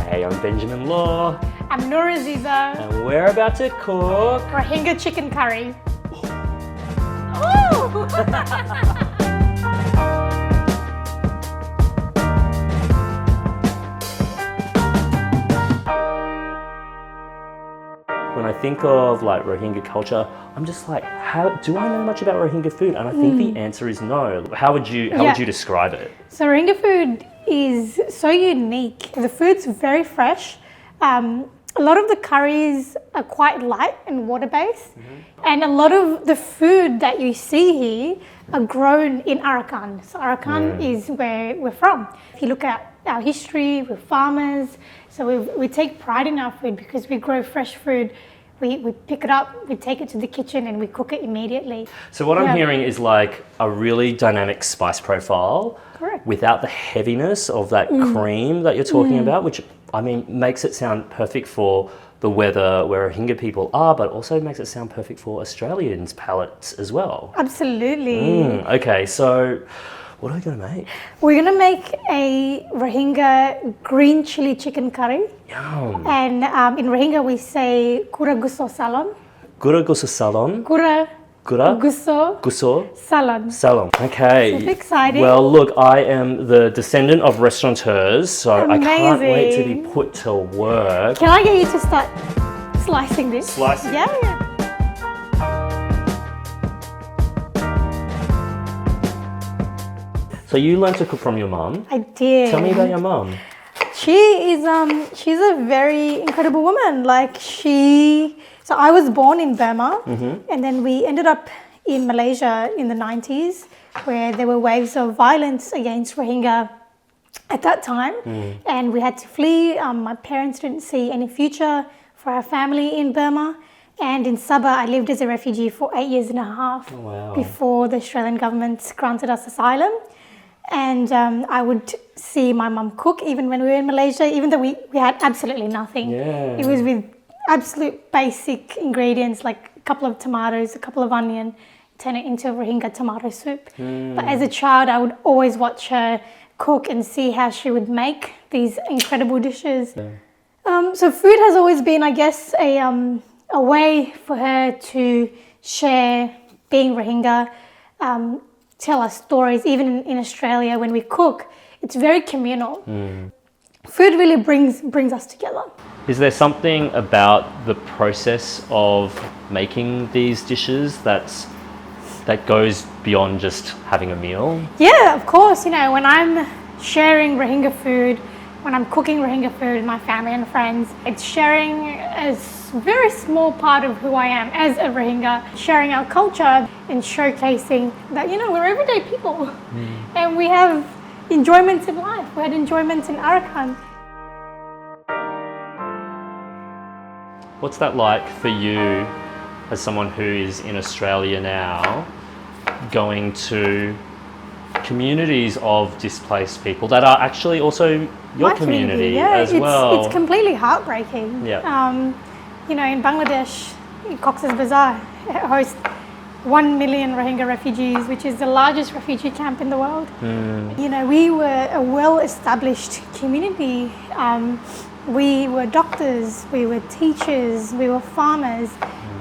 Hey, I'm Benjamin Law. I'm Noor Azizah. And we're about to cook Rohingya Chicken Curry. When I think of like Rohingya culture, I'm just like, how do I know much about Rohingya food? And I think the answer is no. How would you describe it? So Rohingya food is so unique. The food's very fresh. A lot of the curries are quite light and water-based. And a lot of the food that you see here are grown in Arakan. So Arakan is where we're from. If you look at our history, we're farmers. So we take pride in our food because we grow fresh food. We pick it up, we take it to the kitchen and we cook it immediately. So what I'm hearing is like a really dynamic spice profile. Correct. Without the heaviness of that cream that you're talking about, which I mean makes it sound perfect for the weather where Rohingya people are, but also makes it sound perfect for Australians' palates as well. Absolutely. Okay, so what are we going to make? We're going to make a Rohingya green chili chicken curry. Yum. And in Rohingya we say Kurra ghuso sahlon. Kurra ghuso sahlon. Kurra Ghuso sahlon. sahlon. Okay. Super exciting. Well, look, I am the descendant of restaurateurs, so I can't wait to be put to work. Can I get you to start slicing this? Slicing? Yeah. So you learned to cook from your mum. I did. Tell me about your mum. She's a very incredible woman. So I was born in Burma, and then we ended up in Malaysia in the 90s, where there were waves of violence against Rohingya at that time, and we had to flee. My parents didn't see any future for our family in Burma, and in Sabah I lived as a refugee for 8 years and a half before the Australian government granted us asylum. And I would see my mum cook even when we were in Malaysia, even though we had absolutely nothing. Yeah. It was with absolute basic ingredients like a couple of tomatoes, a couple of onion, turn it into a Rohingya tomato soup. But as a child, I would always watch her cook and see how she would make these incredible dishes. So food has always been, I guess, a way for her to share being Rohingya, tell us stories. Even in Australia, when we cook, it's very communal. Food really brings us together. Is there something about the process of making these dishes that goes beyond just having a meal? Yeah, of course. You know, when I'm sharing Rohingya food, when I'm cooking Rohingya food with my family and friends, it's sharing a very small part of who I am as a Rohingya, sharing our culture and showcasing that, you know, we're everyday people and we have enjoyment in life. We had enjoyment in Arakan. What's that like for you as someone who is in Australia now, going to communities of displaced people that are actually also your community as well? It's completely heartbreaking. Yeah. You know, in Bangladesh, Cox's Bazar hosts 1 million Rohingya refugees, which is the largest refugee camp in the world. You know, we were a well-established community. We were doctors, we were teachers, we were farmers.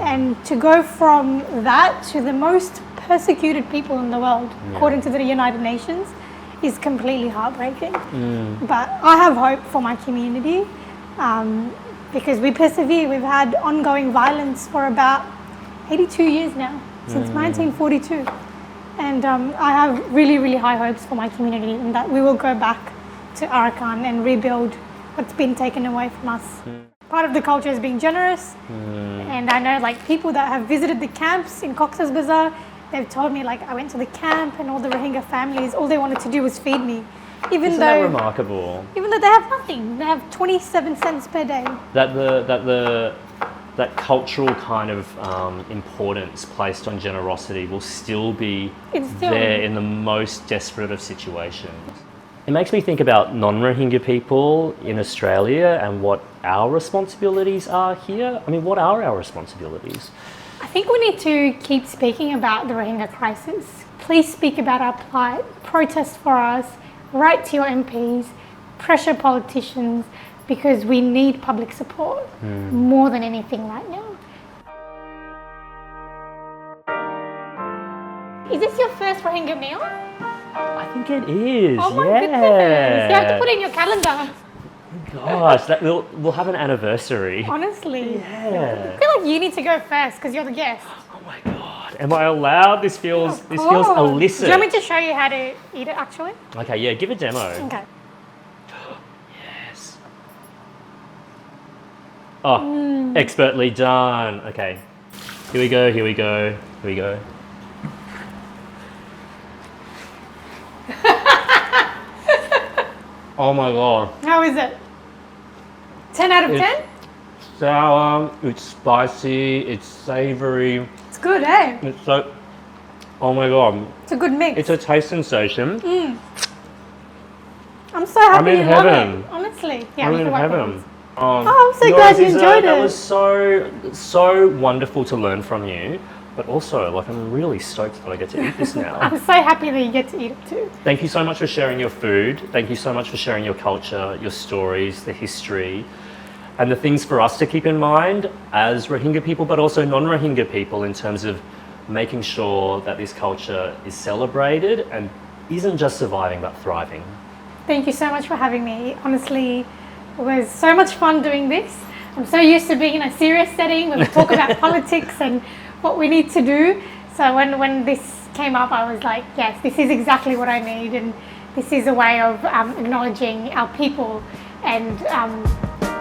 And to go from that to the most persecuted people in the world, according to the United Nations, is completely heartbreaking. But I have hope for my community. Because we persevere. We've had ongoing violence for about 82 years now, since 1942. And I have really, really high hopes for my community and that we will go back to Arakan and rebuild what's been taken away from us. Part of the culture is being generous. And I know like people that have visited the camps in Cox's Bazar, they've told me like I went to the camp and all the Rohingya families, all they wanted to do was feed me. Isn't that remarkable? Even though they have nothing, they have 27 cents per day. That cultural kind of importance placed on generosity will still be there in the most desperate of situations. It makes me think about non-Rohingya people in Australia and what our responsibilities are here. I mean, what are our responsibilities? I think we need to keep speaking about the Rohingya crisis. Please speak about our plight, protest for us, write to your MPs, pressure politicians, because we need public support more than anything right now. Is this your first Rohingya meal? I think it is. Oh my goodness! You have to put it in your calendar. Gosh, we'll have an anniversary. Honestly, Yeah. I feel like you need to go first because you're the guest. Oh my god. Am I allowed? This feels Oh. illicit. Do you want me to show you how to eat it actually? Okay, yeah, give a demo. Okay. Yes. Oh, expertly done. Okay. Here we go, here we go, here we go. Oh my god. How is it? 10 out of 10? Sour, it's spicy, it's savory. It's good, eh? It's so, oh my god. It's a good mix. It's a taste sensation. I'm so happy I'm in you love heaven. it. Honestly. Yeah, I'm we in can wipe heaven. it. Oh, I'm so glad you enjoyed That it. was so wonderful to learn from you. But also, like, I'm really stoked that I get to eat this now. I'm so happy that you get to eat it too. Thank you so much for sharing your food. Thank you so much for sharing your culture, your stories, the history, and the things for us to keep in mind as Rohingya people, but also non-Rohingya people, in terms of making sure that this culture is celebrated and isn't just surviving, but thriving. Thank you so much for having me. Honestly, it was so much fun doing this. I'm so used to being in a serious setting where we talk about politics and what we need to do. So when this came up, I was like, yes, this is exactly what I need, and this is a way of acknowledging our people and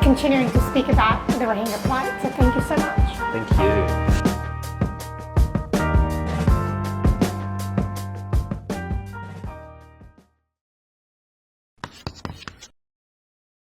continuing to speak about the Rohingya plight. So thank you so much. Thank you.